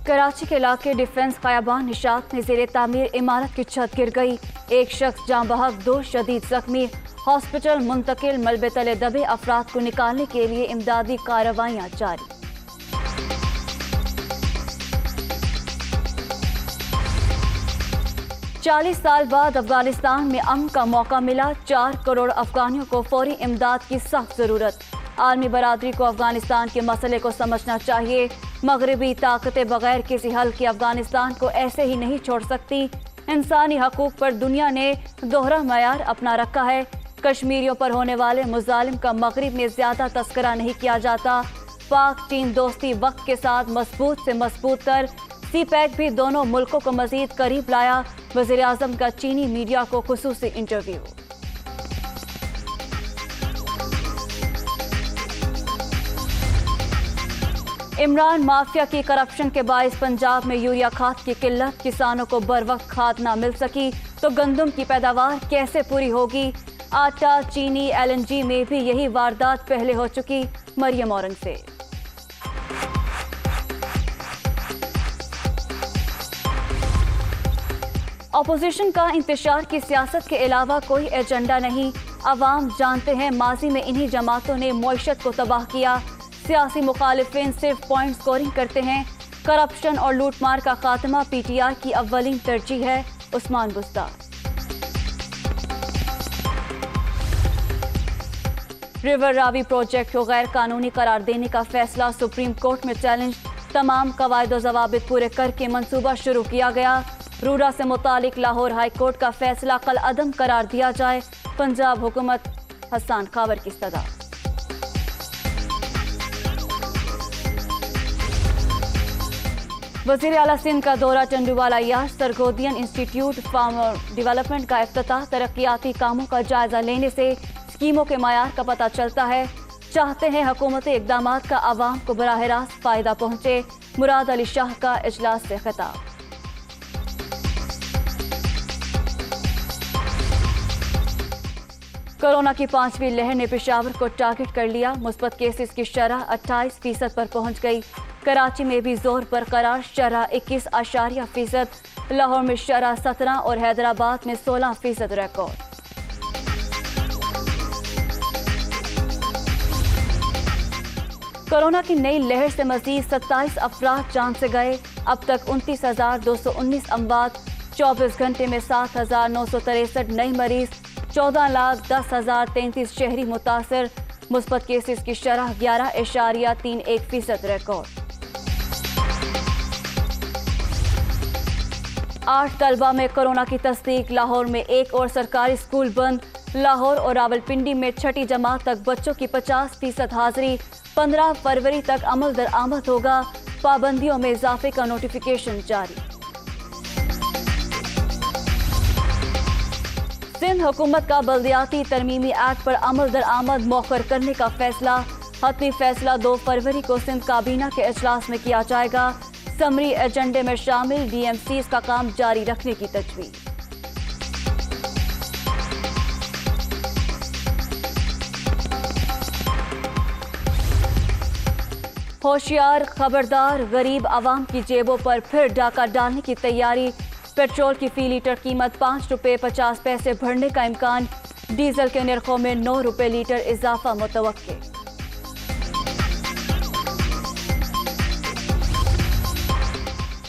कराची के इलाके डिफेंस खयाबान निशात में ज़ेरे तामीर इमारत की छत गिर गई। एक शख्स जाँ बहक, 2 शदीद जख्मी। हॉस्पिटल मुंतकिल। मलबे तले दबे अफराद को निकालने के लिए इमदादी कार्रवाइयाँ जारी। चालीस साल बाद अफगानिस्तान में अमन का मौका मिला। 4 करोड़ अफगानियों को फौरी इमदाद की सख्त जरूरत। आलमी बरादरी को अफगानिस्तान के मसले को समझना चाहिए। मगरबी ताकतें बगैर किसी हल के अफगानिस्तान को ऐसे ही नहीं छोड़ सकती। इंसानी हकूक पर दुनिया ने दोहरा मयार अपना रखा है। कश्मीरियों पर होने वाले मुजालिम का मगरिब में ज्यादा तस्करा नहीं किया जाता। पाक चीन दोस्ती वक्त के साथ मजबूत से मजबूत तर। सी पैक भी दोनों मुल्कों को मजीद करीब लाया। वज़ीर आज़म का चीनी मीडिया को खुसूसी इंटरव्यू। इमरान माफिया की करप्शन के बायस पंजाब में यूरिया खाद की किल्लत। किसानों को बर वक्त खाद ना मिल सकी तो गंदम की पैदावार कैसे पूरी होगी। आटा, चीनी, LNG में भी यही वारदात पहले हो चुकी। मरियम औरंगज़ेब। अपोजिशन का इंतशार की सियासत के अलावा कोई एजेंडा नहीं। अवाम जानते हैं माजी में इन्हीं जमातों ने मईशत को तबाह किया। सियासी मुखालिफिन सिर्फ पॉइंट स्कोरिंग करते हैं। करप्शन और लूटमार का खात्मा PTR की अव्वलीन तरजीह है। उस्मान बुस्ता। रिवर रावी प्रोजेक्ट को गैर कानूनी करार देने का फैसला सुप्रीम कोर्ट में चैलेंज। तमाम कवायद व ज़वाबित पूरे करके मंसूबा शुरू किया गया। रूरा से मुतालिक लाहौर हाई कोर्ट का फैसला कल अदम करार दिया जाए। पंजाब हुकूमत हसन खावर की सदा। वज़ीर आला सिंध का दौरा चंडूवाला यार। सरगोदियन इंस्टीट्यूट फार्मर डेवलपमेंट का इफ्तिताह। तरक्याती कामों का जायजा लेने से स्कीमों के मायार का पता चलता है। चाहते हैं हुकूमती इक़दामात का आवाम को बराह रास्त फायदा पहुंचे। मुराद अली शाह का इजलास से खिताब। कोरोना की 5वीं लहर ने पेशावर को टारगेट कर लिया। मुस्बत केसेस की शरह 28% पर पहुंच गई। कराची में भी जोर बरकरार। शरह 21.% लाहौर में शरह 17 और हैदराबाद में 16% रिकॉर्ड। कोरोना की नई लहर से मजीद 27 अफराद जान से गए। अब तक 29,219 अमवात। 24 घंटे में 7,963 नए मरीज। 14,10,033 शहरी मुतासर। मुस्बत केसेस की शरह 11.31% रिकॉर्ड। 8 तलबा में कोरोना की तस्दीक। लाहौर में एक और सरकारी स्कूल बंद। लाहौर और रावलपिंडी में 6ठी जमात तक बच्चों की 50% हाजिरी। 15 फरवरी तक अमल दरामद होगा। पाबंदियों में इजाफे का नोटिफिकेशन जारी। सिंध हुकूमत का बल्दियाती तरमीमी एक्ट पर अमल दरामद मौखर करने का फैसला। हतमी फैसला 2 फरवरी को सिंध काबीना के इजलास में किया जाएगा। समरी एजेंडे में शामिल DMCs का काम जारी रखने की तजवीज़। होशियार, खबरदार, गरीब आवाम की जेबों पर फिर डाका डालने की तैयारी। पेट्रोल की फी लीटर कीमत 5 रुपये 50 पैसे बढ़ने का इम्कान। डीजल के निर्खों में 9 रुपये लीटर इजाफा मुतवक्के।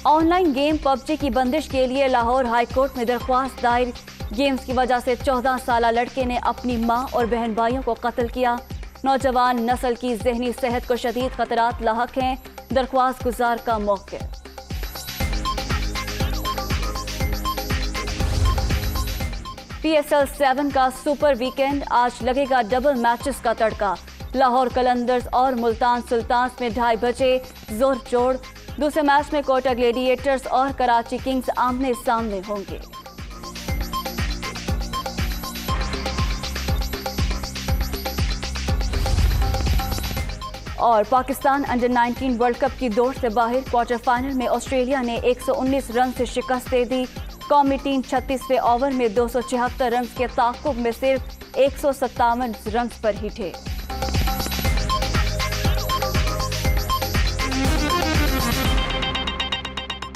ऑनलाइन गेम PUBG की बंदिश के लिए लाहौर हाई कोर्ट में दरख्वास्त दायर। गेम्स की वजह से 14 साला लड़के ने अपनी मां और बहन भाइयों को कत्ल किया। नौजवान नस्ल की जहनी सेहत को शदीद खतरात लाहक हैं। दरख्वास्त गुजार का मौके। PSL 7 का सुपर वीकेंड। आज लगेगा डबल मैचेस का तड़का। लाहौर कलंदर्स और मुल्तान सुल्तान्स में 2:30 बजे जोर जोड़। दूसरे मैच में कोटा ग्लेडिएटर्स और कराची किंग्स आमने सामने होंगे। और पाकिस्तान अंडर 19 वर्ल्ड कप की दौड़ से बाहर। क्वार्टर फाइनल में ऑस्ट्रेलिया ने 119 रन से शिकस्त दे दी। कौमी टीम 36वें ओवर में 276 रन के ताक़ुब में सिर्फ 157 रन पर ही थे।